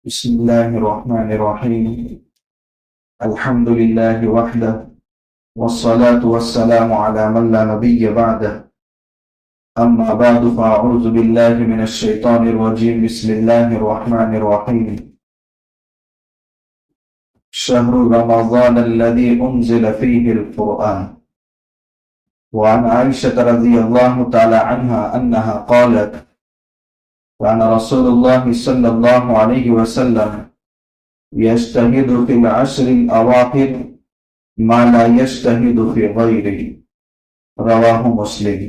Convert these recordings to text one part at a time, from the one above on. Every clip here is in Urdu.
بسم الله الرحمن الرحيم. الحمد لله وحده والصلاة والسلام على من لا نبي بعده. أما بعد فأعوذ بالله من الشيطان الرجيم. بسم الله الرحمن الرحيم. شهر رمضان الذي أنزل فيه القرآن. وعن عائشة رضي الله تعالى عنها أنها قالت: كان رسول الله صلى الله عليه وسلم يجتهد في العشر الأواخر ما لا يجتهد في غيره. رواه مسلم.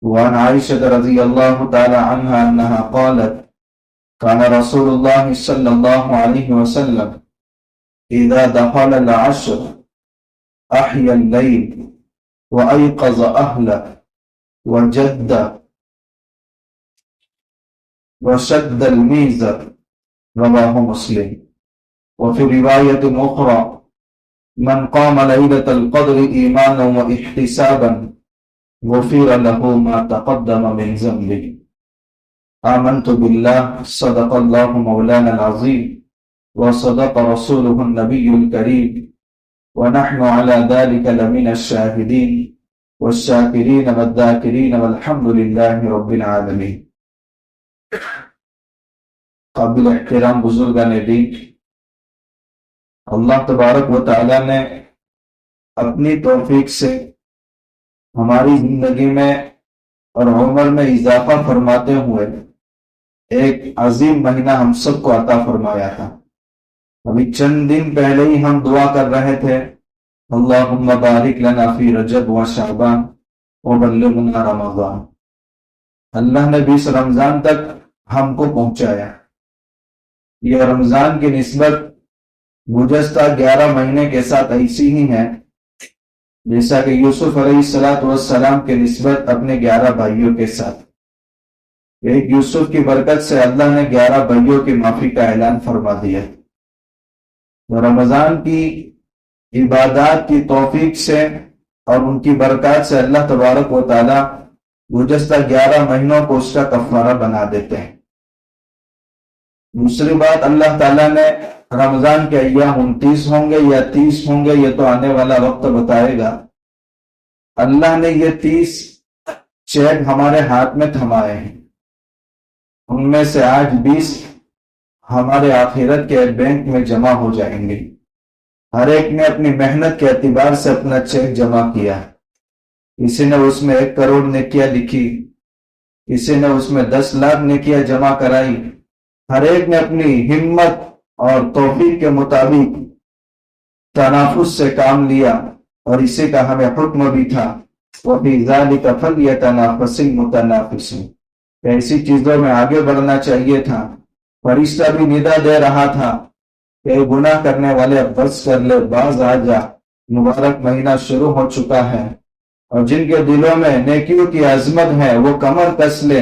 وعن عائشة رضي الله تعالى عنها أنها قالت: كان رسول الله صلى الله عليه وسلم إذا دخل العشر أحيا الليل وأيقظ أهله وجد وشد الميزر. رواه مسلم. وفي رواية أخرى: من قام ليلة القدر إيمانا واحتسابا غفر له ما تقدم من ذنبه. آمنت بالله صدق الله مولانا العظيم وصدق رسوله النبي الكريم ونحن على ذلك لمن الشاهدين والشاكرين والذاكرين والحمد لله رب العالمين. قابل احترام بزرگان دین، اللہ تبارک و تعالی نے اپنی توفیق سے ہماری زندگی میں اور عمر میں اضافہ فرماتے ہوئے ایک عظیم مہینہ ہم سب کو عطا فرمایا تھا۔ ابھی چند دن پہلے ہی ہم دعا کر رہے تھے: اللہم بارک لنا فی رجب و شعبان وبلغنا رمضان۔ اللہ نے 20 رمضان تک ہم کو پہنچایا۔ یہ رمضان کی نسبت گزشتہ 11 مہینے کے ساتھ ایسی ہی ہے جیسا کہ یوسف علیہ السلام کی نسبت اپنے 11 بھائیوں کے ساتھ۔ ایک یوسف کی برکت سے اللہ نے 11 بھائیوں کی معافی کا اعلان فرما دیا۔ رمضان کی عبادات کی توفیق سے اور ان کی برکات سے اللہ تبارک و تعالی گزشتہ 11 مہینوں کو اس کا کفارہ بنا دیتے ہیں۔ دوسری بات، اللہ تعالیٰ نے رمضان کے ایام 29 ہوں گے یا 30 ہوں گے، یہ تو آنے والا وقت بتائے گا۔ اللہ نے یہ 30 چیک ہمارے ہاتھ میں تھمائے ہیں، ان میں سے آج 20 ہمارے آخرت کے بینک میں جمع ہو جائیں گے۔ ہر ایک نے اپنی محنت کے اعتبار سے اپنا چیک جمع کیا۔ کسی نے اس میں 1 کروڑ نیکیاں لکھی، کسی نے اس میں 10 لاکھ نیکیاں جمع کرائی۔ ہر ایک نے اپنی ہمت اور توفیق کے مطابق تنافس سے کام لیا، اور اسی کا ہمیں حکم بھی تھا: وَفِي ذَلِكَ فَلْيَتَنَافَسِ الْمُتَنَافِسُونَ۔ ایسی چیزوں میں آگے بڑھنا چاہیے تھا۔ فرشتہ بھی ندا دے رہا تھا کہ گناہ کرنے والے اب بس کر لے، باز آ جا، مبارک مہینہ شروع ہو چکا ہے، اور جن کے دلوں میں نیکیوں کی عظمت ہے وہ کمر کس لے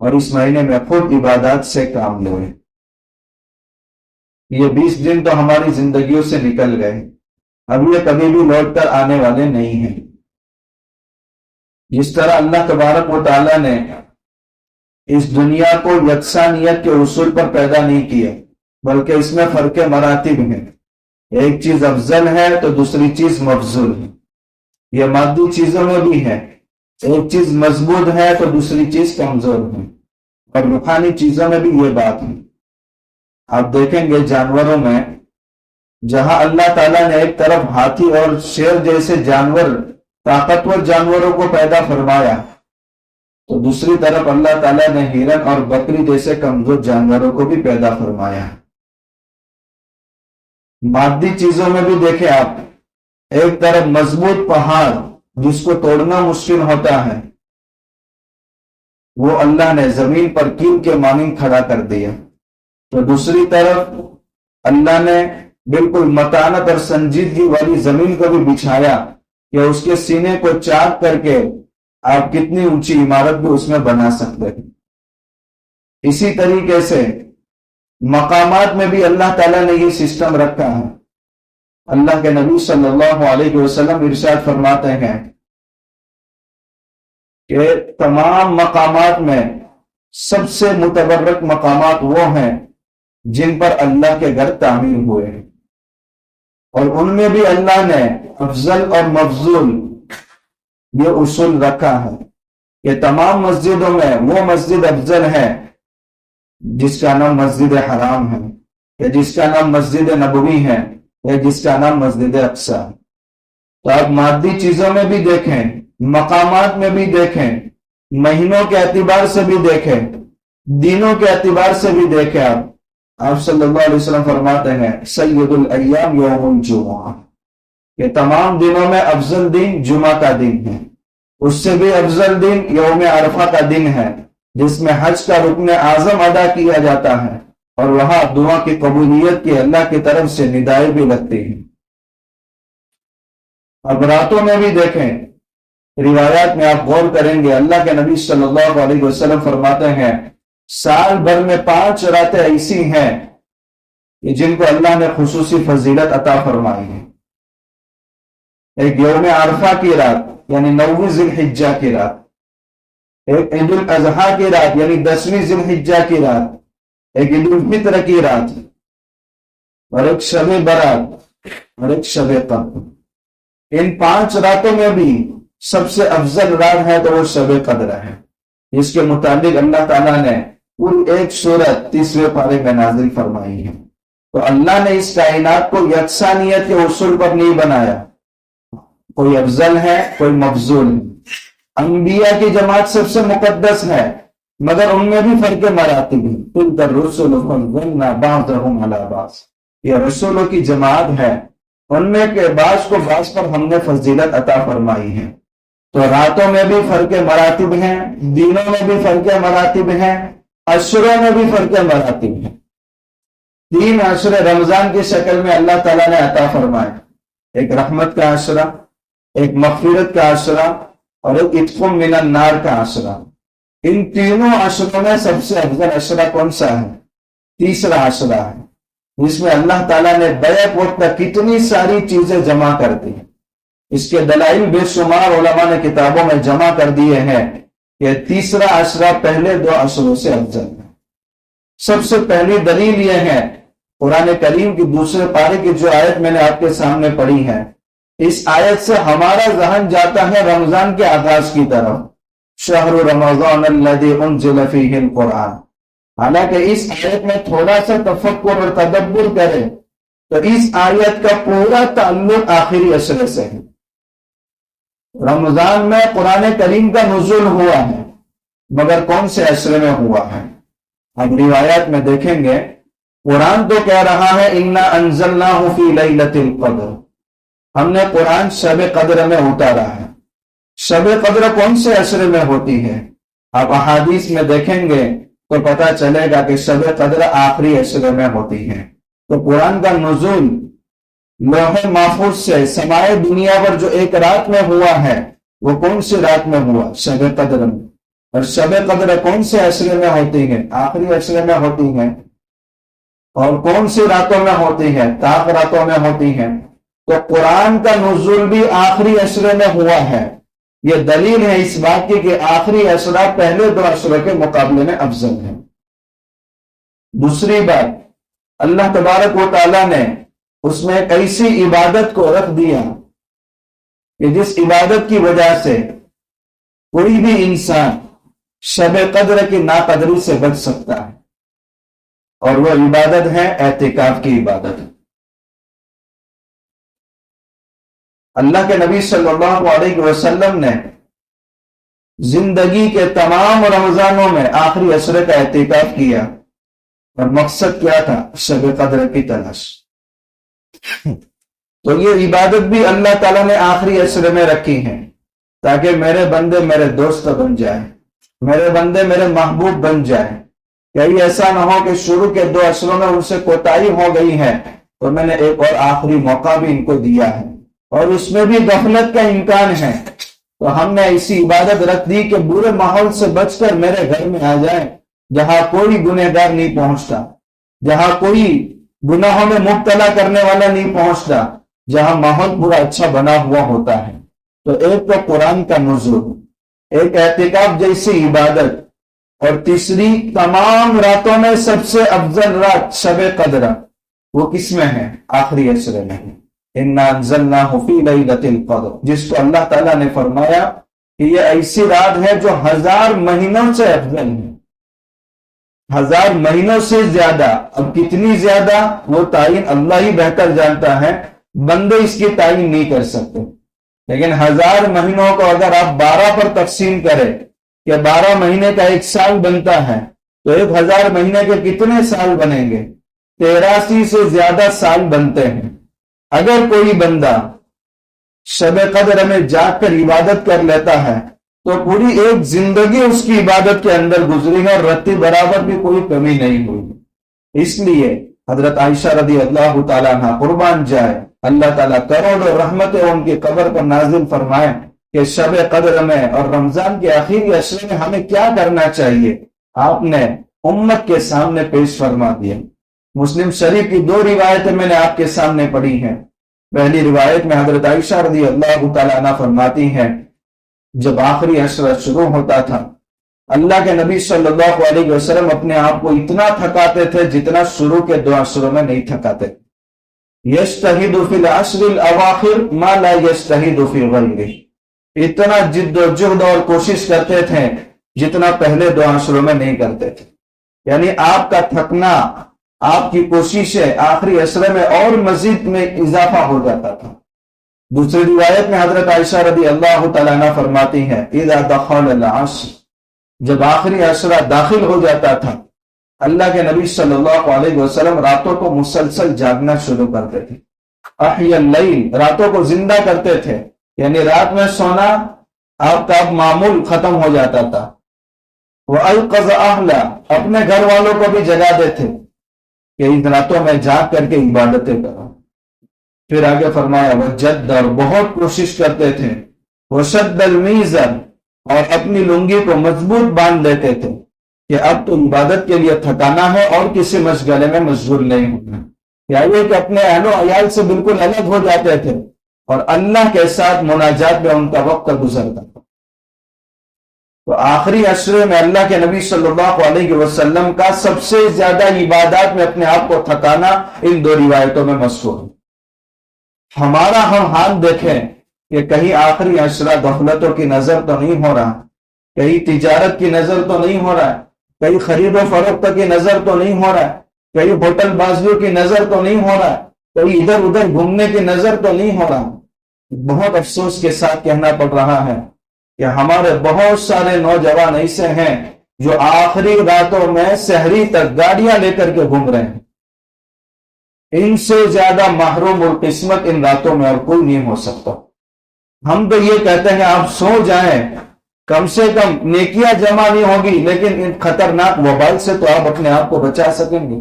اور اس مہینے میں خود عبادات سے کام لے۔ یہ 20 دن تو ہماری زندگیوں سے نکل گئے، اب یہ کبھی بھی لوٹ کر آنے والے نہیں ہیں۔ جس طرح اللہ تبارک و تعالیٰ نے اس دنیا کو یکسانیت کے اصول پر پیدا نہیں کیا، بلکہ اس میں فرق مراتب ہیں۔ ایک چیز افضل ہے تو دوسری چیز مفضول ہے۔ یہ مادی چیزوں میں بھی ہے، ایک چیز مضبوط ہے تو دوسری چیز کمزور ہے، اور روحانی چیزوں میں بھی یہ بات ہے۔ آپ دیکھیں گے جانوروں میں، جہاں اللہ تعالیٰ نے ایک طرف ہاتھی اور شیر جیسے جانور، طاقتور جانوروں کو پیدا فرمایا، تو دوسری طرف اللہ تعالیٰ نے ہرن اور بکری جیسے کمزور جانوروں کو بھی پیدا فرمایا۔ مادی چیزوں میں بھی دیکھیں آپ، ایک طرف مضبوط پہاڑ جس کو توڑنا مشکل ہوتا ہے، وہ اللہ نے زمین پر کیل کے مانند کھڑا کر دیا، تو دوسری طرف اللہ نے بالکل متانت اور سنجیدگی والی زمین کو بھی بچھایا کہ اس کے سینے کو چاک کر کے آپ کتنی اونچی عمارت بھی اس میں بنا سکتے ہیں۔ اسی طریقے سے مقامات میں بھی اللہ تعالیٰ نے یہ سسٹم رکھا ہے۔ اللہ کے نبی صلی اللہ علیہ وسلم ارشاد فرماتے ہیں کہ تمام مقامات میں سب سے متبرک مقامات وہ ہیں جن پر اللہ کے گھر تعمیر ہوئے، اور ان میں بھی اللہ نے افضل اور مفضول یہ اصول رکھا ہے کہ تمام مسجدوں میں وہ مسجد افضل ہے جس کا نام مسجد حرام ہے، یا جس کا نام مسجد نبوی ہے، یا جس کا نام مسجد اقصی ہے۔ تو آپ مادی چیزوں میں بھی دیکھیں، مقامات میں بھی دیکھیں، مہینوں کے اعتبار سے بھی دیکھیں، دینوں کے اعتبار سے بھی دیکھیں، آپ صلی اللہ علیہ وسلم فرماتے ہیں سید الایام یوم الجمعہ، کہ تمام دنوں میں افضل دن جمعہ کا دن ہے، اس سے بھی افضل دن یوم عرفہ کا دن ہے، جس میں حج کا رکن اعظم ادا کیا جاتا ہے، اور وہاں دعا کی قبولیت کی اللہ کی طرف سے ندائیں بھی لگتی ہیں۔ اب راتوں میں بھی دیکھیں، روایات میں آپ غور کریں گے، اللہ کے نبی صلی اللہ علیہ وسلم فرماتے ہیں سال بھر میں 5 راتیں ایسی ہیں کہ جن کو اللہ نے خصوصی فضیلت عطا فرمائی ہے۔ ایک یوم عرفہ کی رات یعنی 9ویں ذی الحجہ کی رات، ایک عید الاضحیٰ کی رات یعنی 10ویں ذی الحجہ کی رات، ایک عید الفطر کی رات، اور ایک شب برات اور ایک شب قدر۔ ان 5 راتوں میں بھی سب سے افضل رات ہے تو وہ شب قدر ہے، جس کے متعلق اللہ تعالیٰ نے پوری ایک سورت 30ویں پارے میں نازل فرمائی ہے۔ تو اللہ نے اس کائنات کو یکسانیت کے اصول پر نہیں بنایا، کوئی افضل ہے کوئی مفضول ہے۔ انبیاء کی جماعت سب سے مقدس ہے، مگر ان میں بھی فرق مراتب ہیں۔ تلک الرسل فضلنا بعضهم علی بعض، یہ رسولوں کی جماعت ہے، ان میں کے بعض کو بعض پر ہم نے فضیلت عطا فرمائی ہے۔ تو راتوں میں بھی فرق مراتب ہیں، دینوں میں بھی فرق مراتب ہیں، عشروں میں بھی فرق مراتب ہیں۔ 3 عشر رمضان کی شکل میں اللہ تعالیٰ نے عطا فرمائے، ایک رحمت کا عشرہ، ایک مغفرت کا عشرہ، اور ایک عتق من النار کا عشرہ۔ ان تینوں عشروں میں سب سے افضل عشرہ کون سا ہے؟ تیسرا عشرہ ہے، جس میں اللہ تعالیٰ نے بیک وقت کتنی ساری چیزیں جمع کر دی۔ اس کے دلائل بے شمار علماء نے کتابوں میں جمع کر دیے ہیں کہ تیسرا عشرہ پہلے 2 عشروں سے افضل ہے۔ سب سے پہلی دلیل یہ ہے قرآن کریم کی 2 پارے کی جو آیت میں نے آپ کے سامنے پڑھی ہے، اس آیت سے ہمارا ذہن جاتا ہے رمضان کے آغاز کی طرف، شہر رمضان الذی انزل فیہ القرآن۔ حالانکہ اس آیت میں تھوڑا سا تفکر اور تدبر کرے تو اس آیت کا پورا تعلق آخری عشرے سے ہے۔ رمضان میں قرآن کریم کا نزول ہوا ہے، مگر کون سے عشرے میں ہوا ہے؟ اب روایات میں دیکھیں گے، قرآن تو کہہ رہا ہے انا انزلناہ فی لیلۃ القدر، ہم نے قرآن شب قدر میں اتارا ہے۔ شب قدر کون سے عشرے میں ہوتی ہے؟ آپ احادیث میں دیکھیں گے تو پتہ چلے گا کہ شب قدر آخری عشرے میں ہوتی ہے۔ تو قرآن کا نزول لوح محفوظ سے سمائے دنیا پر جو ایک رات میں ہوا ہے، وہ کون سی رات میں ہوا؟ شب قدر میں۔ اور شب قدر کون سے عشرے میں ہوتی ہے؟ آخری عشرے میں ہوتی ہے۔ اور کون سی راتوں میں ہوتی ہے؟ طاق راتوں میں ہوتی ہے۔ تو قرآن کا نزول بھی آخری عشرے میں ہوا ہے۔ یہ دلیل ہے اس بات کی کہ آخری عشرہ پہلے 2 عشروں کے مقابلے میں افضل ہے۔ دوسری بات، اللہ تبارک و تعالیٰ نے اس میں ایک ایسی عبادت کو رکھ دیا کہ جس عبادت کی وجہ سے کوئی بھی انسان شب قدر کی ناقدری سے بچ سکتا ہے، اور وہ عبادت ہے اعتکاف کی عبادت۔ اللہ کے نبی صلی اللہ علیہ وسلم نے زندگی کے تمام رمضانوں میں آخری عشرے کا اعتکاف کیا، اور مقصد کیا تھا؟ شب قدر کی تلاش۔ تو یہ عبادت بھی اللہ تعالیٰ نے آخری عشرے میں رکھی ہے، تاکہ میرے بندے میرے دوست بن جائیں، میرے بندے میرے محبوب بن جائیں۔ کہیں ایسا نہ ہو کہ شروع کے 2 عشروں میں ان سے کوتاہی ہو گئی ہے، تو میں نے ایک اور آخری موقع بھی ان کو دیا ہے، اور اس میں بھی غفلت کا امکان ہے، تو ہم نے ایسی عبادت رکھ دی کہ برے ماحول سے بچ کر میرے گھر میں آ جائیں، جہاں کوئی گنہگار نہیں پہنچتا، جہاں کوئی گناہوں میں مبتلا کرنے والا نہیں پہنچتا، جہاں ماحول پورا اچھا بنا ہوا ہوتا ہے۔ تو ایک تو قرآن کا نزول، ایک اعتکاف جیسی عبادت، اور تیسری تمام راتوں میں سب سے افضل رات شب قدر وہ کس میں ہے؟ آخری عشرے میں۔ اِنَّا أَنزَلْنَاهُ فِي لَيْلَةِ الْقَدْرِ، جس کو اللہ تعالیٰ نے فرمایا کہ یہ ایسی رات ہے جو 1000 مہینوں سے افضل ہے، 1000 مہینوں سے زیادہ۔ اب کتنی زیادہ وہ تعین اللہ ہی بہتر جانتا ہے، بندے اس کی تعین نہیں کر سکتے، لیکن 1000 مہینوں کو اگر آپ 12 پر تقسیم کریں کہ 12 مہینے کا ایک سال بنتا ہے تو 1000 مہینے کے کتنے سال بنیں گے؟ 83 سے زیادہ سال بنتے ہیں۔ اگر کوئی بندہ شب قدر میں جاگ کر عبادت کر لیتا ہے تو پوری ایک زندگی اس کی عبادت کے اندر گزری ہے اور رتی برابر بھی کوئی کمی نہیں ہوئی۔ اس لیے حضرت عائشہ رضی اللہ تعالیٰ عنہ قربان جائے، اللہ تعالیٰ کروڑوں رحمتیں ان کی قبر پر نازل فرمائیں کہ شب قدر میں اور رمضان کے آخری عشرے میں ہمیں کیا کرنا چاہیے، آپ نے امت کے سامنے پیش فرما دیا۔ مسلم شریف کی 2 روایتیں میں نے آپ کے سامنے پڑھی ہیں۔ پہلی روایت میں حضرت عائشہ رضی اللہ تعالیٰ عنہ فرماتی ہیں جب آخری عشرہ شروع ہوتا تھا اللہ کے نبی صلی اللہ علیہ وسلم اپنے آپ کو اتنا تھکاتے تھے جتنا شروع کے 2 عشروں میں نہیں تھکاتے۔ یجتہد فی العشر الاواخر ما لا یجتہد فی غیرہ، اتنا جد و جہد اور کوشش کرتے تھے جتنا پہلے 2 عشروں میں نہیں کرتے تھے، یعنی آپ کا تھکنا، آپ کی کوششیں آخری عشرے میں اور مزید میں اضافہ ہو جاتا تھا۔ دوسری روایت میں حضرت عائشہ رضی اللہ تعالیٰ عنہ فرماتی ہیں اذا دخل العشر، جب آخری عشرہ داخل ہو جاتا تھا اللہ کے نبی صلی اللہ علیہ وسلم راتوں کو مسلسل جاگنا شروع کرتے تھے۔ احیا اللیل، راتوں کو زندہ کرتے تھے، یعنی رات میں سونا آپ کا اب معمول ختم ہو جاتا تھا۔ وَأَيْقَظَ أَهْلَ، اپنے گھر والوں کو بھی جگا دیتے کہ ان راتوں میں جاگ کر کے عبادتیں کرو۔ پھر آگے فرمایا وَجَدَّ، اور بہت کوشش کرتے تھے، وَشَدَّ الْمِيزَرَ، اور اپنی لنگی کو مضبوط باندھ لیتے تھے کہ اب تو عبادت کے لیے تھکانا ہے اور کسی مشغلے میں مشغول نہیں ہونا، یا یہ کہ اپنے اہل و عیال سے بالکل الگ ہو جاتے تھے اور اللہ کے ساتھ مناجات میں ان کا وقت گزرتا تھا۔ تو آخری عشرے میں اللہ کے نبی صلی اللہ علیہ وسلم کا سب سے زیادہ عبادات میں اپنے آپ کو تھکانا ان 2 روایتوں میں مذکور ہے۔ ہمارا ہم حال دیکھیں کہ کہیں آخری عشرہ غفلتوں کی نظر تو نہیں ہو رہا، کہیں تجارت کی نظر تو نہیں ہو رہا ہے، کہیں خرید و فروخت کی نظر تو نہیں ہو رہا ہے، کہیں ہوٹل بازیوں کی نظر تو نہیں ہو رہا ہے، کہیں ادھر ادھر گھومنے کی نظر تو نہیں ہو رہا۔ بہت افسوس کے ساتھ کہنا پڑ رہا ہے کہ ہمارے بہت سارے نوجوان ایسے ہیں جو آخری راتوں میں سحری تک گاڑیاں لے کر کے گھوم رہے ہیں۔ ان سے زیادہ محروم القسمت ان راتوں میں اور کوئی نہیں ہو سکتا۔ ہم تو یہ کہتے ہیں آپ سو جائیں، کم سے کم نیکیاں جمع نہیں ہوگی لیکن ان خطرناک وبال سے تو آپ اپنے آپ کو بچا سکیں گے۔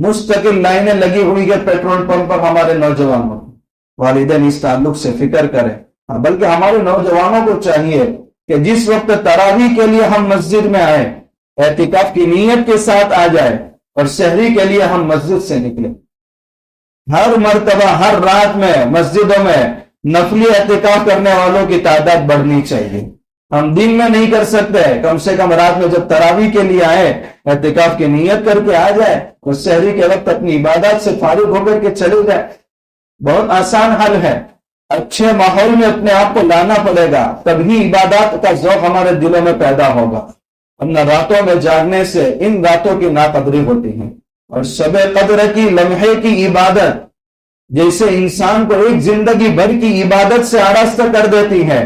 مستقل لائنیں لگی ہوئی ہے پیٹرول پمپ پر ہمارے نوجوانوں، والدین اس تعلق سے فکر کریں، بلکہ ہمارے نوجوانوں کو چاہیے کہ جس وقت تراویح کے لیے ہم مسجد میں آئے اعتکاف کی نیت کے ساتھ آ جائے اور سحری کے لیے ہم مسجد سے نکلیں۔ ہر مرتبہ ہر رات میں مسجدوں میں نفلی اعتکاف کرنے والوں کی تعداد بڑھنی چاہیے۔ ہم دن میں نہیں کر سکتے، کم سے کم رات میں جب تراویح کے لیے آئے اعتکاف کی نیت کر کے آ جائے اور سحری کے وقت اپنی عبادات سے فارغ ہو کر کے چلے جائے۔ بہت آسان حل ہے، اچھے ماحول میں اپنے آپ کو لانا پڑے گا، تبھی عبادات کا ذوق ہمارے دلوں میں پیدا ہوگا، ورنہ راتوں میں جاگنے سے ان راتوں کی ناقدری ہوتی ہے۔ اور شب قدر کی لمحے کی عبادت جیسے انسان کو ایک زندگی بھر کی عبادت سے آراستہ کر دیتی ہے،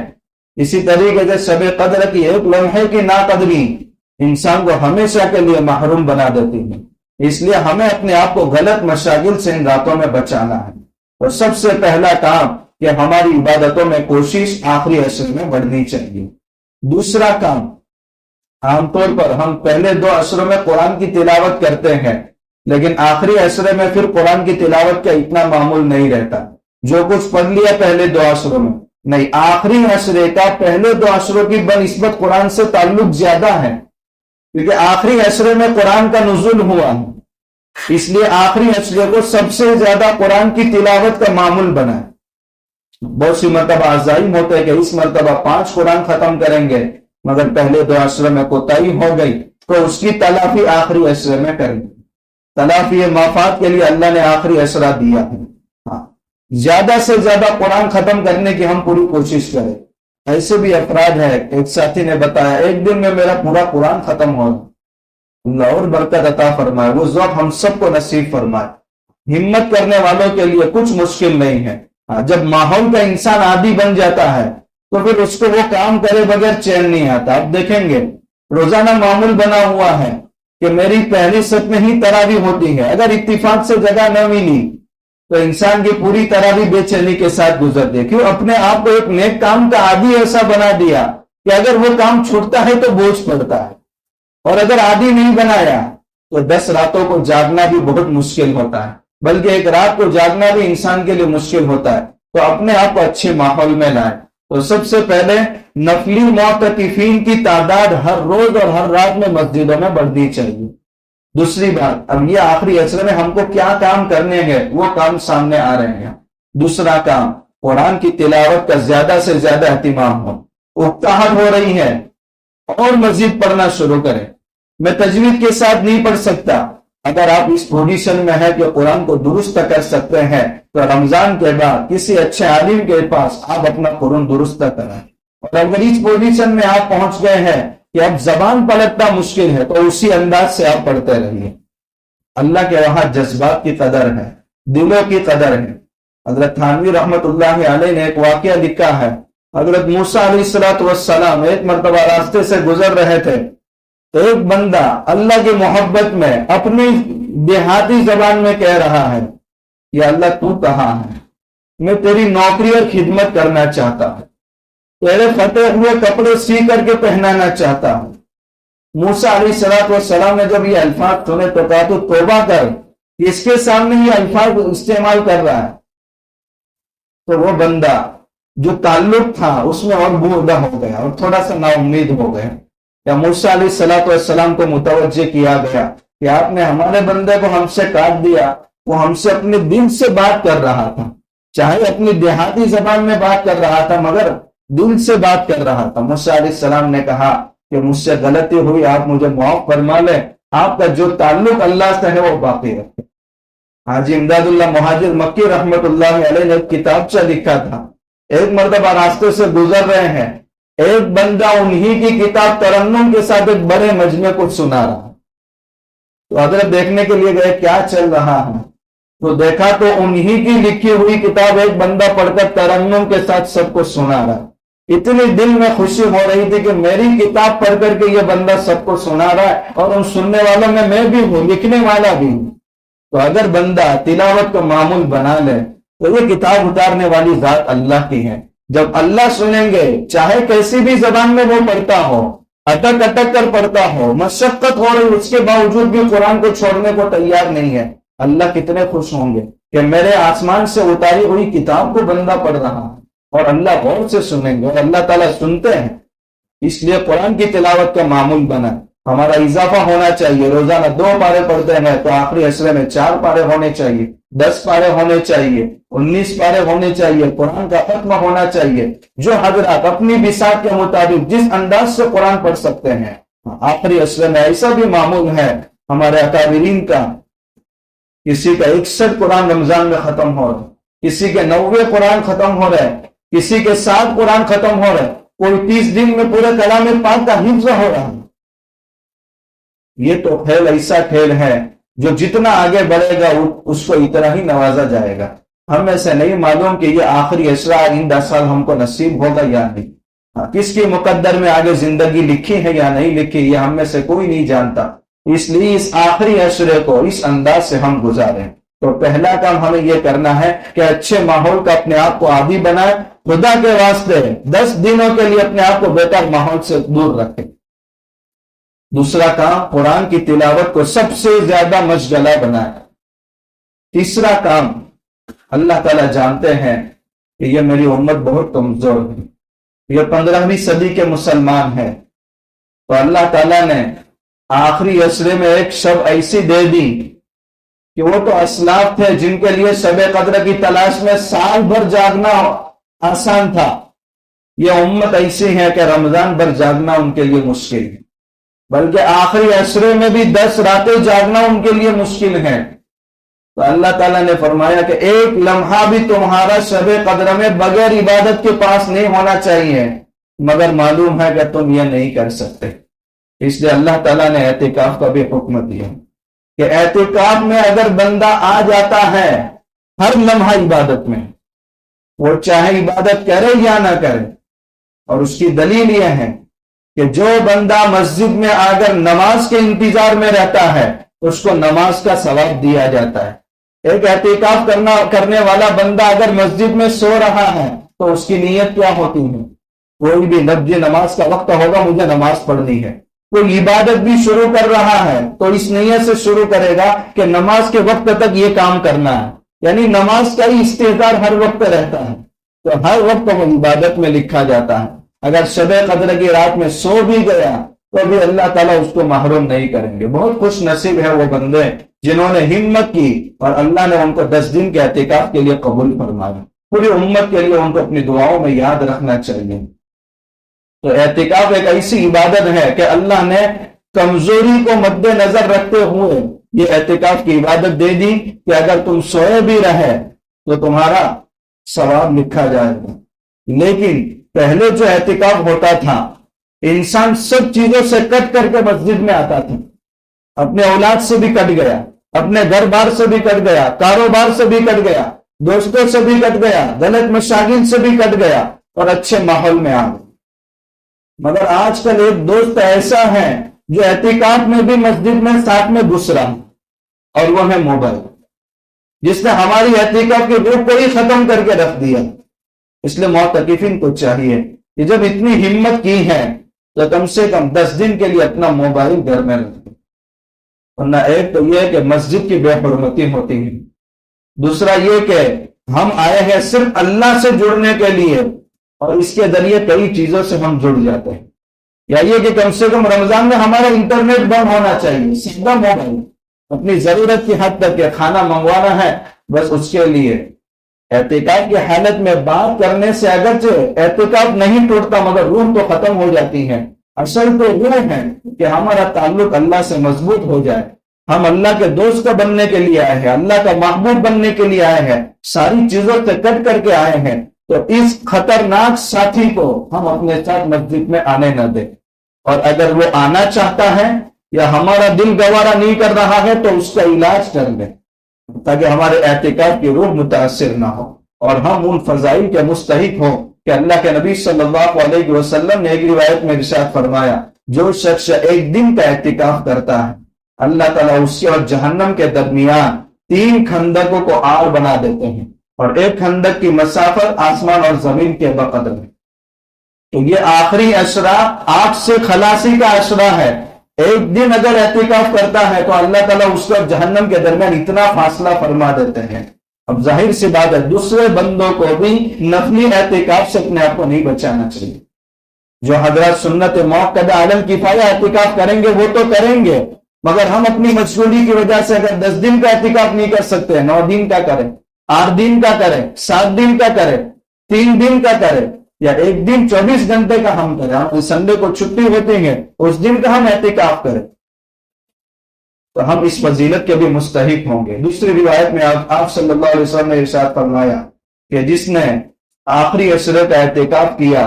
اسی طریقے سے شب قدر کی ایک لمحے کی ناقدری انسان کو ہمیشہ کے لیے محروم بنا دیتی ہے۔ اس لیے ہمیں اپنے آپ کو غلط مشاغل سے ان راتوں میں بچانا ہے، اور سب سے پہلا کام کہ ہماری عبادتوں میں کوشش آخری عشر میں بڑھنی چاہیے۔ دوسرا کام، عام طور پر ہم پہلے 2 عشروں میں قرآن کی تلاوت کرتے ہیں، لیکن آخری عشرے میں پھر قرآن کی تلاوت کا اتنا معمول نہیں رہتا۔ جو کچھ پڑھ لیا پہلے 2 عشروں میں، نہیں، آخری عشرے کا پہلے 2 عشروں کی بنسبت قرآن سے تعلق زیادہ ہے، کیونکہ آخری عشرے میں قرآن کا نزول ہوا ہے، اس لیے آخری عشرے کو سب سے زیادہ قرآن کی تلاوت کا معمول بنا ہے۔ بہت سی مرتبہ عزائم ہوتے ہیں کہ اس مرتبہ 5 قرآن ختم کریں گے، مگر پہلے 2 عشروں میں کوتاہی ہو گئی، تو اس کی تلافی آخری عشرے میں کریں. تلافی مافات کے لیے اللہ نے آخری عشرہ دیا ہے. ہاں، زیادہ سے زیادہ قرآن ختم کرنے کی ہم پوری کوشش کریں. ایسے بھی افراد ہے، ایک ساتھی نے بتایا ایک دن میں میرا پورا قرآن ختم ہو. اللہ اور برکت عطا فرمائے، وہ ذوق ہم سب کو نصیب فرمائے. ہمت کرنے والوں کے لیے کچھ مشکل نہیں ہے. جب ماحول کا انسان عادی بن جاتا ہے تو پھر اس کو وہ کام کرے بغیر چین نہیں آتا. آپ دیکھیں گے روزانہ معمول بنا ہوا ہے کہ میری پہلی صف میں ہی تراویح ہوتی ہے. اگر اتفاق سے جگہ نہ ملی تو انسان کی پوری تراویح بے چینی کے ساتھ گزر دے. کیوں؟ اپنے آپ کو ایک نیک کام کا عادی ایسا بنا دیا کہ اگر وہ کام چھوٹتا ہے تو بوجھ پڑتا ہے. اور اگر عادی نہیں بنایا تو 10 راتوں کو جاگنا بھی بہت مشکل ہوتا ہے، بلکہ ایک رات کو جاگنا بھی انسان کے لیے مشکل ہوتا ہے. تو اپنے آپ کو اچھے ماحول میں لائیں. تو سب سے پہلے نفلی معتکفین کی تعداد ہر روز اور ہر رات میں مسجدوں میں بڑھنی چاہیے. دوسری بات، اب یہ آخری عشرے میں ہم کو کیا کام کرنے ہیں وہ کام سامنے آ رہے ہیں. دوسرا کام، قرآن کی تلاوت کا زیادہ سے زیادہ اہتمام ہو. اکتاہٹ ہو رہی ہے اور مزید پڑھنا شروع کریں. میں تجوید کے ساتھ نہیں پڑھ سکتا. اگر آپ اس پوزیشن میں ہیں کہ قرآن کو درست کر سکتے ہیں تو رمضان کے بعد کسی اچھے عالم کے پاس آپ اپنا قرآن درست کریں. اور اگر اس پوزیشن میں آپ پہنچ گئے ہیں کہ اب زبان پلٹنا مشکل ہے تو اسی انداز سے آپ پڑھتے رہیے. اللہ کے وہاں جذبات کی قدر ہے، دلوں کی قدر ہے. حضرت تھانوی رحمت اللہ علیہ نے ایک واقعہ لکھا ہے. حضرت موسیٰ علیہ السلام ایک مرتبہ راستے سے گزر رہے تھے تو ایک بندہ اللہ کی محبت میں اپنی دیہاتی زبان میں کہہ رہا ہے، یا اللہ تو کہاں ہے؟ میں تیری نوکری اور خدمت کرنا چاہتا ہوں، تیرے فتح ہوئے کپڑے سی کر کے پہنانا چاہتا ہوں. موسیٰ علیہ السلام نے جب یہ الفاظ سنے تو کہا تو توبہ کر، اس کے سامنے یہ الفاظ استعمال کر رہا ہے. تو وہ بندہ جو تعلق تھا اس میں اور بوردہ ہو گیا اور تھوڑا سا نا امید ہو گیا. یا موسیٰ علیہ السلام کو متوجہ کیا گیا کہ آپ نے ہمارے بندے کو ہم سے کاٹ دیا. وہ ہم سے اپنے دل سے بات کر رہا تھا، چاہے اپنی دیہاتی زبان میں بات کر رہا تھا مگر دل سے بات کر رہا تھا. موسیٰ علیہ السلام نے کہا کہ مجھ سے غلطی ہوئی، آپ مجھے معاف فرما لیں. آپ کا جو تعلق اللہ سے ہے وہ باقی رکھے. حاجی امداد اللہ مہاجر مکی رحمت اللہ علیہ نے ایک کتابچہ لکھا تھا. ایک مرتبہ راستے سے گزر رہے ہیں، ایک بندہ انہی کی کتاب ترنم کے ساتھ ایک بڑے مجمع کو سنا رہا. تو حضرت دیکھنے کے لیے گئے کیا چل رہا ہے، تو دیکھا تو انہی کی لکھی ہوئی کتاب ایک بندہ پڑھ کر ترنم کے ساتھ سب کو سنا رہا. اتنی دل میں خوشی ہو رہی تھی کہ میری کتاب پڑھ کر کے یہ بندہ سب کو سنا رہا ہے اور ان سننے والوں میں بھی ہوں، لکھنے والا بھی ہوں. تو اگر بندہ تلاوت کو معمول بنا لے تو یہ کتاب اتارنے والی ذات اللہ کی ہے. جب اللہ سنیں گے، چاہے کیسی بھی زبان میں وہ پڑھتا ہو، اٹک اٹک کر پڑھتا ہو، مشقت ہو رہی، اس کے باوجود بھی قرآن کو چھوڑنے کو تیار نہیں ہے، اللہ کتنے خوش ہوں گے کہ میرے آسمان سے اتاری ہوئی کتاب کو بندہ پڑھ رہا ہے. اور اللہ غور سے سنیں گے اور اللہ تعالیٰ سنتے ہیں. اس لیے قرآن کی تلاوت کا معمول بنا. ہمارا اضافہ ہونا چاہیے. روزانہ 2 پارے پڑھتے ہیں تو آخری عشرے میں 4 پارے ہونے چاہیے، 10 پارے ہونے چاہیے، 19 پارے ہونے چاہیے. قرآن کا ختم ہونا چاہیے. جو حضرات اپنی بساط کے مطابق جس انداز سے قرآن پڑھ سکتے ہیں آخری عشرے میں. ایسا بھی معمول ہے ہمارے اکابرین کا، کسی کا 61 قرآن رمضان میں ختم ہو رہا، کسی کے 90 قرآن ختم ہو رہے، کسی کے 7 قرآن ختم ہو رہے، کوئی 30 دن میں پورے کلام پاک کا حفظ ہو رہا. یہ تو کھیل ایسا کھیل ہے جو جتنا آگے بڑھے گا اس کو اتنا ہی نوازا جائے گا. ہمیں سے نہیں معلوم کہ یہ آخری عشرہ آئندہ سال ہم کو نصیب ہوگا یا نہیں. کس کی مقدر میں آگے زندگی لکھی ہے یا نہیں لکھی یہ ہم میں سے کوئی نہیں جانتا. اس لیے اس آخری عشرے کو اس انداز سے ہم گزاریں. تو پہلا کام ہمیں یہ کرنا ہے کہ اچھے ماحول کا اپنے آپ کو عادی بنائے. خدا کے واسطے 10 دنوں کے لیے اپنے آپ کو بیکار ماحول سے دور رکھے. دوسرا کام، قرآن کی تلاوت کو سب سے زیادہ مشغلہ بنائے. تیسرا کام، اللہ تعالیٰ جانتے ہیں کہ یہ میری امت بہت کمزور ہے، یہ 15ویں صدی کے مسلمان ہیں. تو اللہ تعالیٰ نے آخری عشرے میں ایک شب ایسی دے دی کہ وہ تو اسلاف تھے جن کے لیے شب قدر کی تلاش میں سال بھر جاگنا آسان تھا. یہ امت ایسی ہے کہ رمضان بھر جاگنا ان کے لیے مشکل ہے. بلکہ آخری عشرے میں بھی 10 راتیں جاگنا ان کے لیے مشکل ہے. تو اللہ تعالیٰ نے فرمایا کہ ایک لمحہ بھی تمہارا شب قدر میں بغیر عبادت کے پاس نہیں ہونا چاہیے، مگر معلوم ہے کہ تم یہ نہیں کر سکتے. اس لیے اللہ تعالیٰ نے اعتکاف کا بھی حکم دیا کہ اعتکاف میں اگر بندہ آ جاتا ہے ہر لمحہ عبادت میں، وہ چاہے عبادت کرے یا نہ کرے. اور اس کی دلیل یہ ہے کہ جو بندہ مسجد میں اگر نماز کے انتظار میں رہتا ہے اس کو نماز کا ثواب دیا جاتا ہے. ایک اعتکاف کرنے والا بندہ اگر مسجد میں سو رہا ہے تو اس کی نیت کیا ہوتی ہے؟ کوئی بھی لفظ نماز کا وقت ہوگا مجھے نماز پڑھنی ہے. کوئی عبادت بھی شروع کر رہا ہے تو اس نیت سے شروع کرے گا کہ نماز کے وقت تک یہ کام کرنا ہے. یعنی نماز کا ہی استحضار ہر وقت رہتا ہے، تو ہر وقت وہ عبادت میں لکھا جاتا ہے. اگر شب قدر کی رات میں سو بھی گیا تو بھی اللہ تعالیٰ اس کو محروم نہیں کریں گے. بہت خوش نصیب ہے وہ بندے جنہوں نے ہمت کی اور اللہ نے ان کو 10 دن کے اعتکاف کے لیے قبول فرمایا. پوری امت کے لیے ان کو اپنی دعاؤں میں یاد رکھنا چاہیے. تو اعتکاف ایک ایسی عبادت ہے کہ اللہ نے کمزوری کو مد نظر رکھتے ہوئے یہ اعتکاف کی عبادت دے دی کہ اگر تم سوئے بھی رہے تو تمہارا ثواب لکھا جائے گا. لیکن پہلے جو اعتکاف ہوتا تھا انسان سب چیزوں سے کٹ کر کے مسجد میں آتا تھا. اپنے اولاد سے بھی کٹ گیا، اپنے گھر بار سے بھی کٹ گیا، کاروبار سے بھی کٹ گیا، دوستوں سے بھی کٹ گیا، غلط مشاغل سے بھی کٹ گیا اور اچھے ماحول میں آ گیا. مگر آج کل ایک دوست ایسا ہے جو اعتکاف میں بھی مسجد میں ساتھ میں گھس رہا اور وہ ہے موبائل، جس نے ہماری اعتکاف کی روح کو ہی ختم کر کے رکھ دیا. اس لیے معتکفین کو چاہیے کہ جب اتنی ہمت کی ہے تو کم سے کم 10 دن کے لیے اپنا موبائل گھر میں رکھ دیں. ورنہ ایک تو یہ کہ مسجد کی بے حرمتی ہوتی ہے، دوسرا یہ کہ ہم آئے ہیں صرف اللہ سے جڑنے کے لیے اور اس کے ذریعے کئی چیزوں سے ہم جڑ جاتے ہیں. یا یہ کہ کم سے کم رمضان میں ہمارا انٹرنیٹ بند ہونا چاہیے، سیدھا موبائل اپنی ضرورت کی حد تک، کھانا منگوانا ہے بس اس کے لیے. اعتکاف کی حالت میں بات کرنے سے اگرچہ اعتکاف نہیں ٹوٹتا مگر روح تو ختم ہو جاتی ہے. اصل تو یہ ہے کہ ہمارا تعلق اللہ سے مضبوط ہو جائے. ہم اللہ کے دوست کا بننے کے لیے آئے ہیں، اللہ کا محبوب بننے کے لیے آئے ہیں، ساری چیزوں سے کٹ کر کے آئے ہیں. تو اس خطرناک ساتھی کو ہم اپنے ساتھ مسجد میں آنے نہ دیں. اور اگر وہ آنا چاہتا ہے یا ہمارا دل گوارا نہیں کر رہا ہے تو اس کا علاج کر لیں تاکہ ہمارے اعتکاف کی روح متاثر نہ ہو اور ہم ان فضائل کے مستحق ہوں کہ اللہ کے نبی صلی اللہ علیہ وسلم نے ایک روایت میں ارشاد فرمایا، جو شخص ایک دن کا اعتکاف کرتا ہے اللہ تعالیٰ اس کے اور جہنم کے درمیان 3 خندقوں کو آڑ بنا دیتے ہیں اور ایک خندق کی مسافت آسمان اور زمین کے بقدر ہے. تو یہ آخری عشرہ آگ سے خلاصی کا عشرہ ہے. ایک دن اگر اعتکاف کرتا ہے تو اللہ تعالیٰ اس کو جہنم کے درمیان اتنا فاصلہ فرما دیتے ہیں. اب ظاہر سی بات ہے دوسرے بندوں کو بھی نفلی اعتکاف سے اپنے آپ کو نہیں بچانا چاہیے. جو حضرات سنت موقدہ عالم کفایہ اعتکاف کریں گے وہ تو کریں گے، مگر ہم اپنی مشغولی کی وجہ سے اگر 10 دن کا اعتکاف نہیں کر سکتے، 9 دن کا کریں، 8 دن کا کریں، 7 دن کا کریں، 3 دن کا کریں یا ایک دن 24 گھنٹے کا ہم کریں. ہم سنڈے کو چھٹی ہوتی ہے اس دن کا ہم اعتکاف کریں تو ہم اس فضیلت کے بھی مستحق ہوں گے. دوسری روایت میں آپ صلی اللہ علیہ وسلم نے ارشاد فرمایا کہ جس نے آخری عشرے کا اعتکاف کیا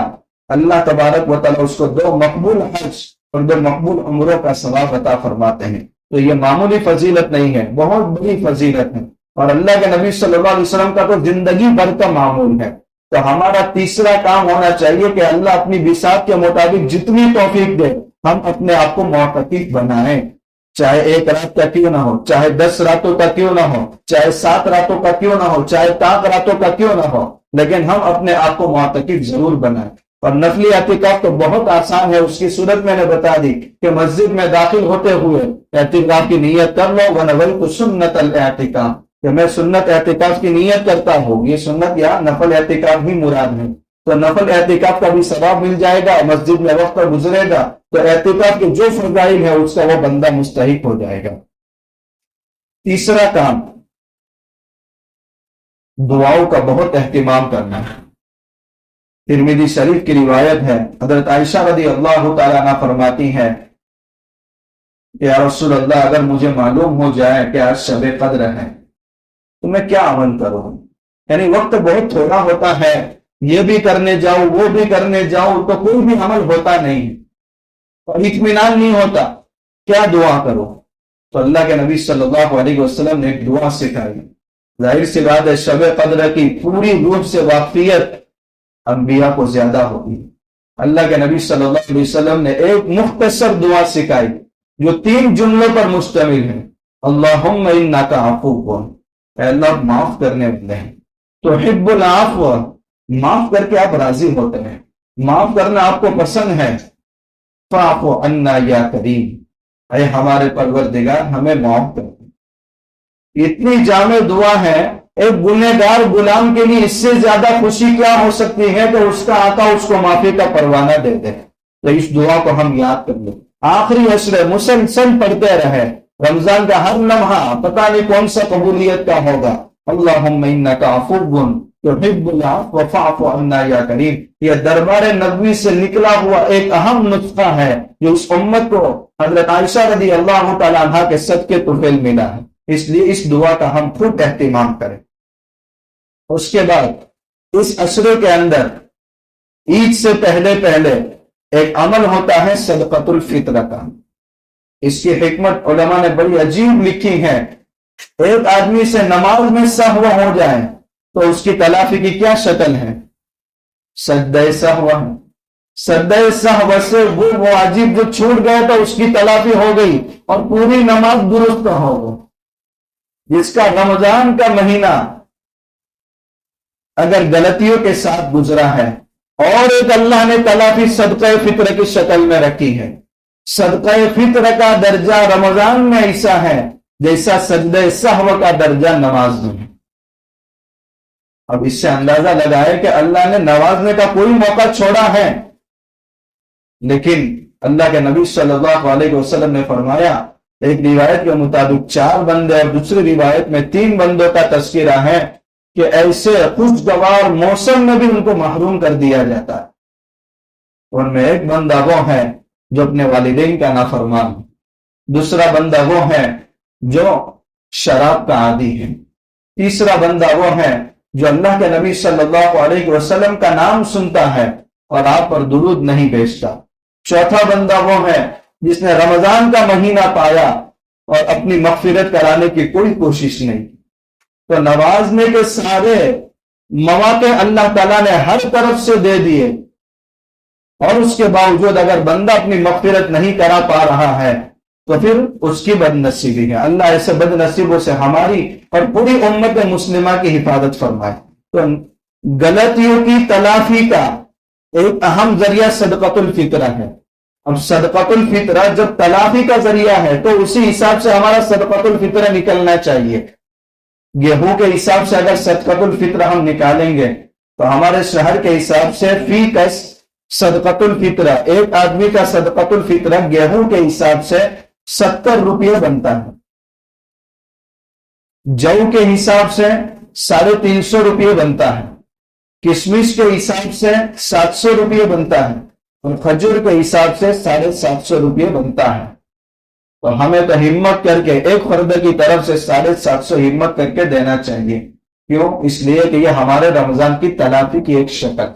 اللہ تبارک و تعالیٰ اس کو 2 مقبول حج اور 2 مقبول عمروں کا ثواب عطا فرماتے ہیں. تو یہ معمولی فضیلت نہیں ہے، بہت بڑی فضیلت ہے اور اللہ کے نبی صلی اللہ علیہ وسلم کا تو زندگی بھر کا معمول ہے. تو ہمارا تیسرا کام ہونا چاہیے کہ اللہ اپنی بساط کے مطابق جتنی توفیق دے ہم اپنے آپ کو معتکف بنائیں. چاہے 1 رات کا کیوں نہ ہو، چاہے 10 راتوں کا کیوں نہ ہو، چاہے 7 راتوں کا کیوں نہ ہو، چاہے 7 راتوں کا کیوں نہ ہو، لیکن ہم اپنے آپ کو معتکف ضرور بنائیں. اور نفلی اعتکاف تو بہت آسان ہے. اس کی صورت میں نے بتا دی کہ مسجد میں داخل ہوتے ہوئے اعتکاف کی نیت کر لو. وَنَوَيْتُ سُنَّتَ الْاعْتِكَافِ کہ میں سنت اعتکاف کی نیت کرتا ہوں. یہ سنت یا نفل اعتکاف ہی مراد ہے. تو نفل اعتکاف کا بھی ثواب مل جائے گا، مسجد میں وقت پر گزرے گا تو اعتکاف کے جو فضائل ہے اس کا وہ بندہ مستحق ہو جائے گا. تیسرا کام دعاؤں کا بہت اہتمام کرنا ہے. ترمذی شریف کی روایت ہے، حضرت عائشہ رضی اللہ تعالیٰ عنہ فرماتی ہے کہ یا رسول اللہ اگر مجھے معلوم ہو جائے کہ آج شب قدر ہے تو میں کیا عمل کروں؟ یعنی وقت بہت تھوڑا ہوتا ہے، یہ بھی کرنے جاؤ وہ بھی کرنے جاؤ تو کوئی بھی عمل ہوتا نہیں اور اطمینان نہیں ہوتا، کیا دعا کرو؟ تو اللہ کے نبی صلی اللہ علیہ وسلم نے ایک دعا سکھائی. ظاہر سی بات ہے شب قدر کی پوری روح سے واقفیت انبیاء کو زیادہ ہوگی. اللہ کے نبی صلی اللہ علیہ وسلم نے ایک مختصر دعا سکھائی جو 3 جملوں پر مشتمل ہے. اللہم انک عفو، اے اللہ معاف کرنے والے ہیں، تحب العفو، معاف کر کے آپ راضی ہوتے ہیں، معاف کرنا آپ کو پسند ہے. فاعف عنا یا کریم، اے ہمارے پروردگار ہمیں معاف کر. اتنی جامع دعا ہے، ایک گنہگار غلام کے لیے اس سے زیادہ خوشی کیا ہو سکتی ہے کہ اس کا آقا اس کو معافی کا پروانہ دے دے. تو اس دعا کو ہم یاد کر لیں، آخری عشرے مسلسل پڑھتے رہے. رمضان کا ہر لمحہ پتہ نہیں کون سا قبولیت کا ہوگا. اللہم انک عفو تحب العفو فاعف عنا یا کریم، یہ دربار نبوی سے نکلا ہوا ایک اہم نسخہ ہے جو اس امت کو حضرت عائشہ رضی اللہ تعالی عنہا کے صدقے طفیل ملا ہے. اس لیے اس دعا کا ہم خود اہتمام کریں. اس کے بعد اس عشرے کے اندر عید سے پہلے ایک عمل ہوتا ہے صدقۃ الفطر کا. اس کی حکمت علماء نے بڑی عجیب لکھی ہے. ایک آدمی سے نماز میں سہو ہو جائے تو اس کی تلافی کی کیا شکل ہے؟ سجدہ سہو ہے. سجدہ سہو سے وہ واجب جو چھوٹ گئے تو اس کی تلافی ہو گئی اور پوری نماز درست ہو گئی. جس کا رمضان کا مہینہ اگر غلطیوں کے ساتھ گزرا ہے اور ایک اللہ نے تلافی صدقہ فطر کی شکل میں رکھی ہے. صدقہ فطر کا درجہ رمضان میں ایسا ہے جیسا سجدہ سہو کا درجہ نماز میں ہے. اب اس سے اندازہ لگائے کہ اللہ نے نوازنے کا کوئی موقع چھوڑا ہے. لیکن اللہ کے نبی صلی اللہ علیہ وسلم نے فرمایا، ایک روایت کے مطابق 4 بندے اور دوسری روایت میں 3 بندوں کا تذکرہ ہے کہ ایسے خوشگوار موسم میں بھی ان کو محروم کر دیا جاتا ہے. ان میں ایک بندہ وہ ہے جو اپنے والدین کا نافرمان، دوسرا بندہ وہ ہے جو شراب کا عادی ہے، تیسرا بندہ وہ ہے جو اللہ کے نبی صلی اللہ علیہ وسلم کا نام سنتا ہے اور آپ پر درود نہیں بھیجتا، چوتھا بندہ وہ ہے جس نے رمضان کا مہینہ پایا اور اپنی مغفرت کرانے کی کوئی کوشش نہیں. تو نوازنے کے سارے مواقع اللہ تعالیٰ نے ہر طرف سے دے دیے اور اس کے باوجود اگر بندہ اپنی مغفرت نہیں کرا پا رہا ہے تو پھر اس کی بد نصیبی ہے. اللہ ایسے بد نصیبوں سے ہماری اور پوری امت مسلمہ کی حفاظت فرمائے. تو غلطیوں کی تلافی کا ایک اہم ذریعہ صدقۃ الفطر ہے. اب صدقۃ الفطر جب تلافی کا ذریعہ ہے تو اسی حساب سے ہمارا صدقۃ الفطر نکلنا چاہیے. گیہوں کے حساب سے اگر صدقۃ الفطر ہم نکالیں گے تو ہمارے شہر کے حساب سے فی کس صدقۃ الفطر، ایک آدمی کا صدقۃ الفطر گیہوں کے حساب سے 70 روپیہ بنتا ہے، جو کے حساب سے 350 روپیہ بنتا ہے، کشمش کے حساب سے 700 روپیہ بنتا ہے اور کھجور کے حساب سے 750 روپیہ بنتا ہے. تو ہمیں تو ہمت کر کے ایک فرد کی طرف سے 750 ہمت کر کے دینا چاہیے. کیوں؟ اس لیے کہ یہ ہمارے رمضان کی تلافی کی ایک شکل.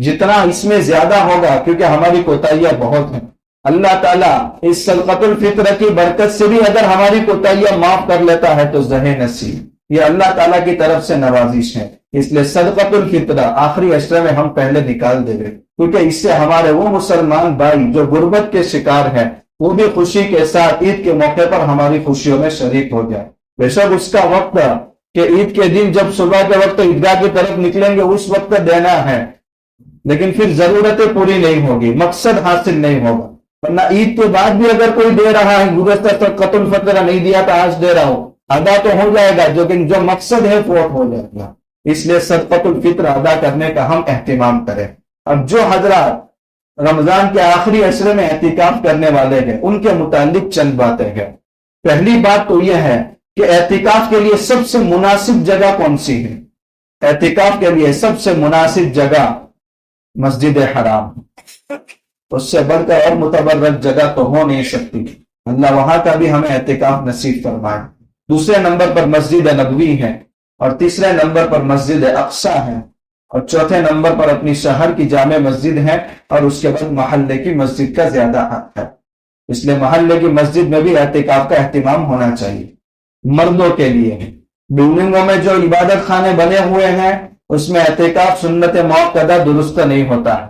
جتنا اس میں زیادہ ہوگا کیونکہ ہماری کوتاہیاں بہت ہیں، اللہ تعالیٰ اس صدقۃ الفطر کی برکت سے بھی اگر ہماری کوتاہیاں معاف کر لیتا ہے تو زہ نصیب. یہ اللہ تعالیٰ کی طرف سے نوازش ہے. اس لیے صدقۃ الفطر آخری عشرے میں ہم پہلے نکال دیں گے کیونکہ اس سے ہمارے وہ مسلمان بھائی جو غربت کے شکار ہیں وہ بھی خوشی کے ساتھ عید کے موقع پر ہماری خوشیوں میں شریک ہو جائے. بے شک اس کا وقت کہ عید کے دن جب صبح کے وقت عیدگاہ کی طرف نکلیں گے اس وقت دینا ہے، لیکن پھر ضرورتیں پوری نہیں ہوگی، مقصد حاصل نہیں ہوگا. ورنہ عید کے بعد بھی اگر کوئی دے رہا ہے، گزشتہ صدقۃ الفطر نہیں دیا تو آج دے رہا ہوں، ادا تو ہو جائے گا لیکن جو مقصد ہے فوت ہو جائے گا. اس لیے صدقۃ الفطر ادا کرنے کا ہم اہتمام کریں. اب جو حضرات رمضان کے آخری عشرے میں اعتکاف کرنے والے ہیں ان کے متعلق چند باتیں ہیں. پہلی بات تو یہ ہے کہ اعتکاف کے لیے سب سے مناسب جگہ کون سی ہے؟ اعتکاف کے لیے سب سے مناسب جگہ مسجد حرام. اس سے بڑھ کر اور متبرک جگہ تو ہو نہیں سکتی. اللہ وہاں کا بھی ہمیں اعتکاف نصیب فرمائے۔ دوسرے نمبر پر مسجد نبوی ہے، اور تیسرے نمبر پر مسجد اقصی ہے، اور چوتھے نمبر پر اپنی شہر کی جامع مسجد ہے، اور اس کے بعد محلے کی مسجد کا زیادہ حق ہے۔ اس لیے محلے کی مسجد میں بھی اعتکاف کا اہتمام ہونا چاہیے مردوں کے لیے۔ بلڈنگوں میں جو عبادت خانے بنے ہوئے ہیں اس میں اعتکاف سنت موقدہ درست نہیں ہوتا ہے۔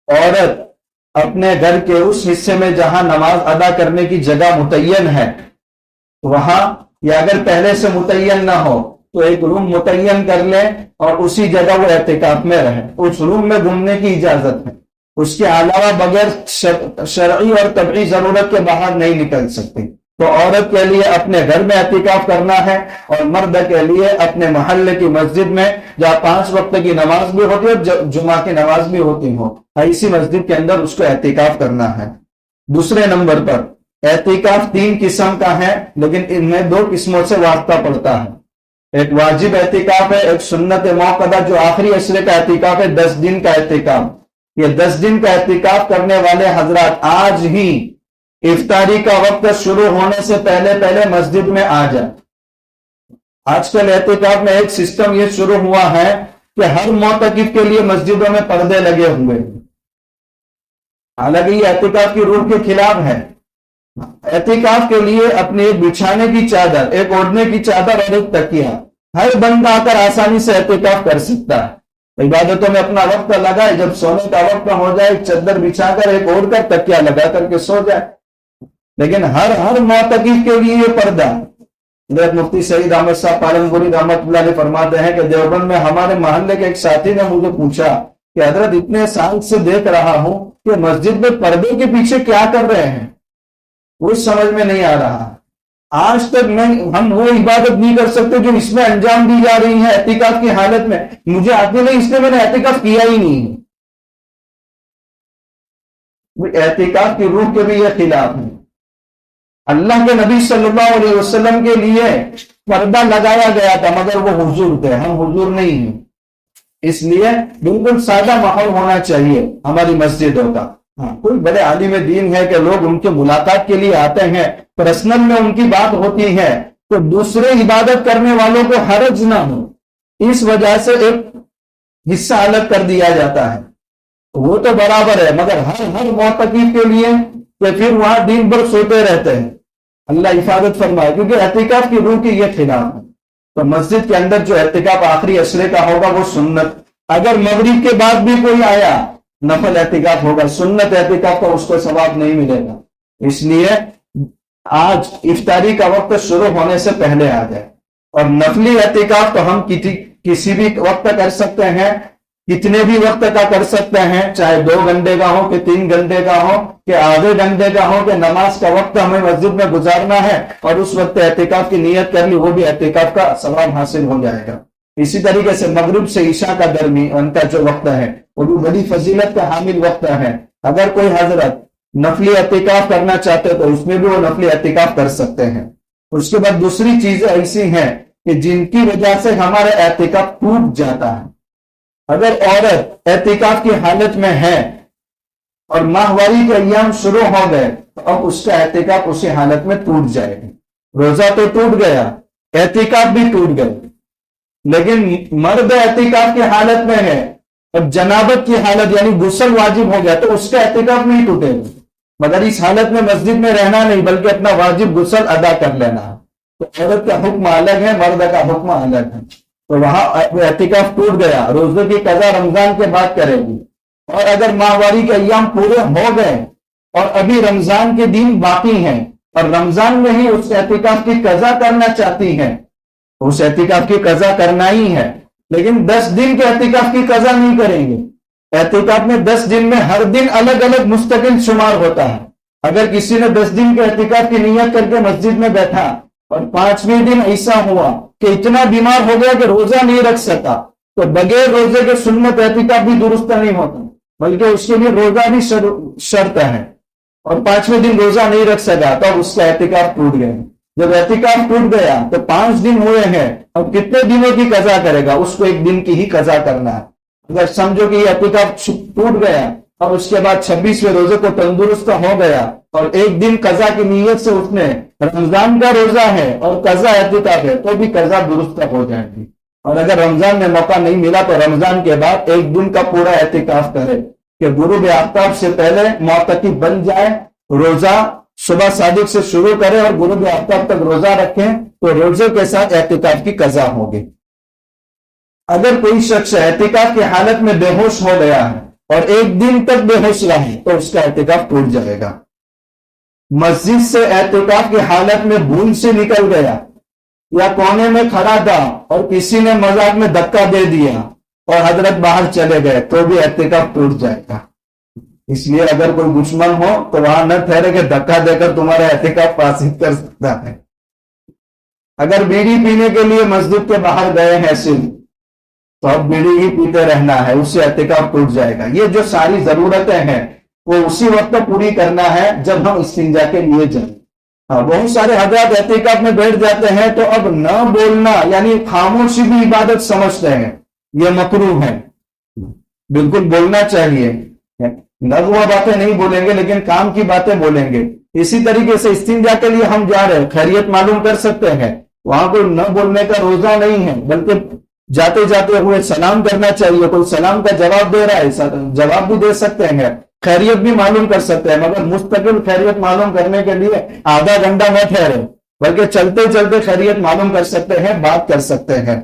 عورت اپنے گھر کے اس حصے میں جہاں نماز ادا کرنے کی جگہ متعین ہے وہاں، یا اگر پہلے سے متعین نہ ہو تو ایک روم متعین کر لے اور اسی جگہ وہ اعتکاف میں رہے، اس روم میں گھومنے کی اجازت ہے، اس کے علاوہ بغیر شرعی اور طبعی ضرورت کے باہر نہیں نکل سکتی۔ تو عورت کے لیے اپنے گھر میں اعتکاف کرنا ہے، اور مرد کے لیے اپنے محلے کی مسجد میں جہاں 5 وقت کی نماز بھی ہوتی ہے، جمعہ کی نماز بھی ہوتی ہو، ایسی مسجد کے اندر اس کو اعتکاف کرنا ہے۔ دوسرے نمبر پر اعتکاف 3 قسم کا ہے، لیکن ان میں 2 قسموں سے واسطہ پڑتا ہے۔ ایک واجب اعتکاف ہے، ایک سنت موقدہ جو آخری عشرے کا اعتکاف ہے، 10 دن کا اعتکاف۔ یہ 10 دن کا اعتکاف کرنے والے حضرات آج ہی افطاری کا وقت شروع ہونے سے پہلے مسجد میں آ جائے۔ آج کل اعتکاف میں ایک سسٹم یہ شروع ہوا ہے کہ ہر معتکف کے لیے مسجدوں میں پردے لگے ہوئے، حالانکہ یہ اعتکاف کی روح کے خلاف ہے۔ اعتکاف کے لیے اپنے ایک بچھانے کی چادر، ایک اوڑھنے کی چادر اور ایک تکیہ، ہر بندہ آ کر آسانی سے اعتکاف کر سکتا ہے۔ عبادتوں میں اپنا وقت لگائے، جب سونے کا وقت ہو جائے ایک چادر بچھا کر، ایک اوڑھ کر، تکیہ لگا کر کے سو جائے۔ لیکن ہر معتکف کے لیے یہ پردہ، حضرت مفتی سعید احمد صاحب پالنپوری رحمۃ اللہ علیہ فرماتے ہیں کہ دیوبند میں ہمارے محلے کے ایک ساتھی نے مجھے پوچھا کہ حضرت اتنے سال سے دیکھ رہا ہوں کہ مسجد میں پردے کے پیچھے کیا کر رہے ہیں، کچھ سمجھ میں نہیں آ رہا۔ آج تک ہم وہ عبادت نہیں کر سکتے جو اس میں انجام دی جا رہی ہے اعتکاف کی حالت میں، مجھے آتی نہیں، اس لیے میں نے اعتکاف کیا ہی نہیں۔ اعتکاف کی روح کے بھی یہ خلاف ہے۔ اللہ کے نبی صلی اللہ علیہ وسلم کے لیے پردہ لگایا گیا تھا، مگر وہ حضور تھے، ہم حضور نہیں ہیں، اس لیے بالکل سادہ ماحول ہونا چاہیے ہماری مسجدوں کا۔ کوئی بڑے عالم دین ہے کہ لوگ ان کے ملاقات کے لیے آتے ہیں، پرسنل میں ان کی بات ہوتی ہے تو دوسرے عبادت کرنے والوں کو حرج نہ ہو، اس وجہ سے ایک حصہ الگ کر دیا جاتا ہے، وہ تو برابر ہے، مگر ہر معتکف کے لیے کہ پھر وہاں دن بھر سوتے رہتے ہیں، اللہ حفاظت فرمائے، کیونکہ اعتکاف کی روح کی یہ خلاف ہے۔ تو مسجد کے اندر جو اعتکاف آخری عشرے کا ہوگا وہ سنت، اگر مغرب کے بعد بھی کوئی آیا نفل اعتکاف ہوگا، سنت اعتکاف کا اس کو ثواب نہیں ملے گا۔ اس لیے آج افطاری کا وقت شروع ہونے سے پہلے آ جائے، اور نفلی اعتکاف تو ہم کسی بھی وقت کر سکتے ہیں، کتنے بھی وقت کا کر سکتے ہیں، چاہے 2 گھنٹے کا ہو کہ 3 گھنٹے کا ہو کہ آدھے گھنٹے کا ہو، کہ نماز کا وقت ہمیں مسجد میں گزارنا ہے اور اس وقت اعتکاف کی نیت کر لی، وہ بھی اعتکاف کا ثواب حاصل ہو جائے گا۔ اسی طریقے سے مغرب سے عشاء کا درمیان کا جو وقت ہے وہ بھی بڑی فضیلت کا حامل وقت ہے۔ اگر کوئی حضرت نفلی اعتکاف کرنا چاہتے تو اس میں بھی وہ نفلی اعتکاف کر سکتے ہیں۔ اس کے بعد دوسری چیزیں ایسی ہیں کہ جن کی وجہ سے ہمارا اعتکاف ٹوٹ جاتا ہے۔ اگر عورت اعتکاف کی حالت میں ہے اور ماہواری کے ایام شروع ہو گئے تو اب اس کا اعتکاف اسی حالت میں ٹوٹ جائے گا۔ روزہ تو ٹوٹ گیا، اعتکاف بھی ٹوٹ گئے۔ لیکن مرد اعتکاف کی حالت میں ہے اور جنابت کی حالت یعنی غسل واجب ہو گیا تو اس کا اعتکاف نہیں ٹوٹے گا، مگر اس حالت میں مسجد میں رہنا نہیں بلکہ اپنا واجب غسل ادا کر لینا۔ تو عورت کا حکم الگ ہے، مرد کا حکم الگ ہے، تو وہاں اعتکاف ٹوٹ گیا، روزے کی قضا رمضان کے بعد کرے گی۔ اور اگر ماہواری کے ایام پورے ہو گئے اور ابھی رمضان کے دن باقی ہیں اور رمضان میں ہی اس اعتکاف کی قضا کرنا چاہتی ہیں، اس اعتکاف کی قضا کرنا ہی ہے، لیکن 10 دن کے اعتکاف کی قضا نہیں کریں گے۔ اعتکاف میں 10 دن میں ہر دن الگ الگ مستقل شمار ہوتا ہے۔ اگر کسی نے 10 دن کے اعتکاف کی نیت کر کے مسجد میں بیٹھا اور 5ویں دن ایسا ہوا کہ اتنا بیمار ہو گیا کہ روزہ نہیں رکھ سکا تو بغیر روزے کے سنت اعتکاف بھی درست نہیں ہوتا، بلکہ اس کے لیے روزہ بھی شرط ہے، اور 5ویں دن روزہ نہیں رکھ سکا تو اس کا اعتکاف ٹوٹ گیا۔ جب اعتکاف ٹوٹ گیا تو 5 دن ہوئے ہیں، اب کتنے دنوں کی قضا کرے گا؟ اس کو 1 دن کی ہی قضا کرنا ہے۔ اگر سمجھو کہ یہ اعتکاف ٹوٹ گیا اور اس کے بعد 26ویں روزے کو تندرست ہو گیا اور ایک دن قضا کی نیت سے اس نے رمضان کا روزہ ہے اور قضا اعتکاف ہے تو بھی قضا درست ہو جائے گی. اور اگر رمضان میں موقع نہیں ملا تو رمضان کے بعد ایک دن کا پورا اعتکاف کرے کہ غروب آفتاب سے پہلے معتکف بن جائے, روزہ صبح صادق سے شروع کرے اور غروب آفتاب تک روزہ رکھیں تو روزے کے ساتھ اعتکاف کی قضا ہوگی. اگر کوئی شخص اعتکاف کی حالت میں بے ہوش ہو گیا ہے اور ایک دن تک بے ہوش رہے تو اس کا اعتکاف ٹوٹ جائے گا. مسجد سے اعتکاف کی حالت میں بھول سے نکل گیا یا کونے میں کھڑا تھا اور کسی نے مذاق میں دھکا دے دیا اور حضرت باہر چلے گئے تو بھی اعتکاف ٹوٹ جائے گا. اس لیے اگر کوئی دشمن ہو تو وہاں نہ ٹھہرے کہ دھکا دے کر تمہارا اعتکاف فاسد کر سکتا ہے. اگر بیڑی پینے کے لیے مسجد کے باہر گئے ہیں صرف تو اب بیڑی ہی پیتے رہنا ہے, اس سے اعتکاف ٹوٹ جائے گا. یہ جو ساری ضرورتیں ہیں وہ اسی وقت پوری کرنا ہے جب ہم استنجا کے لیے جائیں. بہت سارے حضرات اعتکاف میں بیٹھ جاتے ہیں تو اب نہ بولنا یعنی خاموشی بھی عبادت سمجھتے ہیں, یہ مکروہ ہے. بالکل بولنا چاہیے, نغوا باتیں نہیں بولیں گے لیکن کام کی باتیں بولیں گے. اسی طریقے سے استنجا کے لیے ہم جا رہے ہیں, خیریت معلوم کر سکتے ہیں, وہاں کوئی نہ بولنے کا روزہ نہیں ہے بلکہ جاتے جاتے ہوئے سلام کرنا چاہیے. کوئی سلام کا جواب دے رہا ہے جواب بھی دے سکتے ہیں, خیریت بھی معلوم کر سکتے ہیں, مگر مستقل خیریت معلوم کرنے کے لیے آدھا گھنٹہ نہ ٹھہرے بلکہ چلتے چلتے خیریت معلوم کر سکتے ہیں, بات کر سکتے ہیں.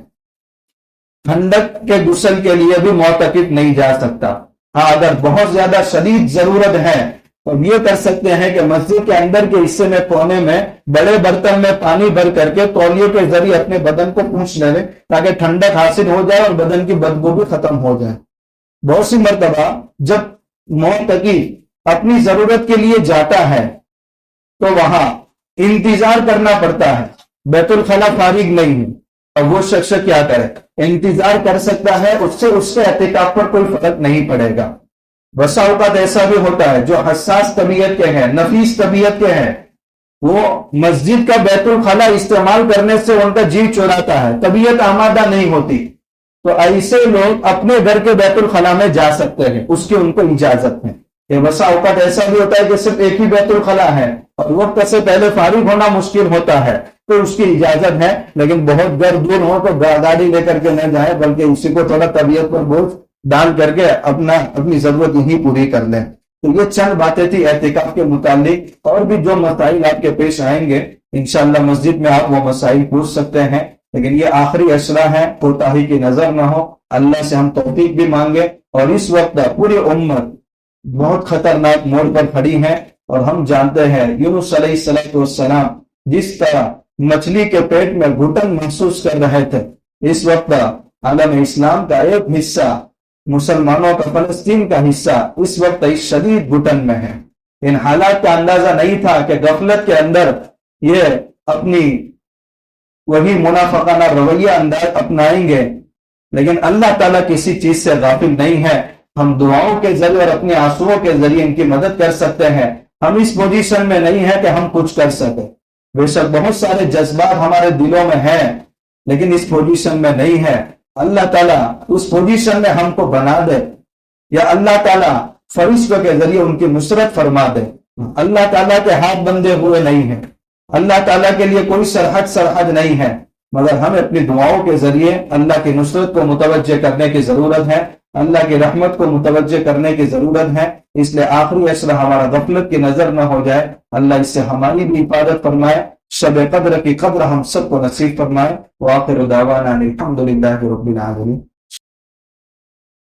ٹھنڈک کے غسل کے لیے بھی معتکف نہیں جا سکتا. ہاں اگر بہت زیادہ شدید ضرورت ہے تو یہ کر سکتے ہیں کہ مسجد کے اندر کے حصے میں کونے میں بڑے برتن میں پانی بھر کر کے تولیے کے ذریعے اپنے بدن کو پوچھ لیں تاکہ ٹھنڈک حاصل ہو جائے اور بدن کی بدبو بھی ختم ہو جائے. بہت سی مرتبہ جب معتکف اپنی ضرورت کے لیے جاتا ہے تو وہاں انتظار کرنا پڑتا ہے, بیت الخلا فارغ نہیں ہے. اور وہ شخص کیا کرے, انتظار کر سکتا ہے, اس سے اس کے اعتکاف پر کوئی فرق نہیں پڑے گا. بسا اوقات ایسا بھی ہوتا ہے جو حساس طبیعت کے ہیں, نفیس طبیعت کے ہیں, وہ مسجد کا بیت الخلا استعمال کرنے سے ان کا جی چوراتا ہے, طبیعت آمادہ نہیں ہوتی, تو ایسے لوگ اپنے گھر کے بیت الخلا میں جا سکتے ہیں, اس کی ان کو اجازت ہے. کہ بسا اوقات ایسا بھی ہوتا ہے کہ صرف ایک ہی بیت الخلا ہے اور وقت سے پہلے فارغ ہونا مشکل ہوتا ہے تو اس کی اجازت ہے, لیکن بہت گھر دور ہو تو گاڑی لے کر کے نہ جائے بلکہ اسی کو تھوڑا طبیعت پر بوجھ ڈال کر کے اپنی ضرورت یہی پوری کر لیں. تو یہ چند باتیں تھی اعتکاف کے متعلق, اور بھی جو مسائل آپ کے پیش آئیں گے انشاءاللہ مسجد میں آپ وہ مسائل پوچھ سکتے ہیں, لیکن یہ آخری اشرہ ہے, کوتاہی کی نظر نہ ہو. اللہ سے ہم توفیق بھی مانگے. اور اس وقت پوری امت بہت خطرناک موڑ پر کھڑی ہے اور ہم جانتے ہیں یونس علیہ السلام جس طرح مچھلی کے پیٹ میں گھٹن محسوس کر رہے تھے, اس وقت عالم اسلام کا ایک حصہ, مسلمانوں کا فلسطین کا حصہ اس وقت اس شدید گھٹن میں ہے. ان حالات کا اندازہ نہیں تھا کہ غفلت کے اندر یہ اپنی وہی منافقانہ رویہ انداز اپنائیں گے, لیکن اللہ تعالیٰ کسی چیز سے غافل نہیں ہے. ہم دعاؤں کے ذریعے اور اپنے آنسوؤں کے ذریعے ان کی مدد کر سکتے ہیں. ہم اس پوزیشن میں نہیں ہیں کہ ہم کچھ کر سکیں. بے شک بہت سارے جذبات ہمارے دلوں میں ہیں لیکن اس پوزیشن میں نہیں ہے. اللہ تعالیٰ اس پوزیشن میں ہم کو بنا دے, یا اللہ تعالیٰ فرشتوں کے ذریعے ان کی نصرت فرما دے. اللہ تعالیٰ کے ہاتھ بندے ہوئے نہیں ہیں, اللہ تعالیٰ کے لیے کوئی سرحد نہیں ہے, مگر ہمیں اپنی دعاؤں کے ذریعے اللہ کی نصرت کو متوجہ کرنے کی ضرورت ہے, اللہ کی رحمت کو متوجہ کرنے کی ضرورت ہے. اس لیے آخری عشرہ ہمارا غفلت کی نظر نہ ہو جائے. اللہ اس سے ہماری بھی حفاظت فرمائے, شب قدر کی قدر ہم سب کو نصیب فرمائے. وآخر دعوانا الحمدللہ رب العالمین.